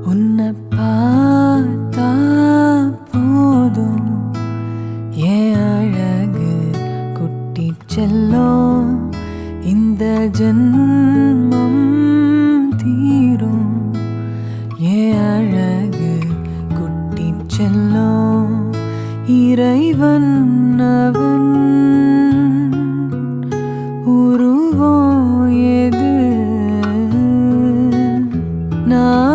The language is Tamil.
உன்னை பார்த்தா போதும் என் அழகு குட்டி செல்லும் இந்த ஜென்மம் தீரும் என் அழகு குட்டி செல்லும் இறைவன் அவன் உருவம் எது நான்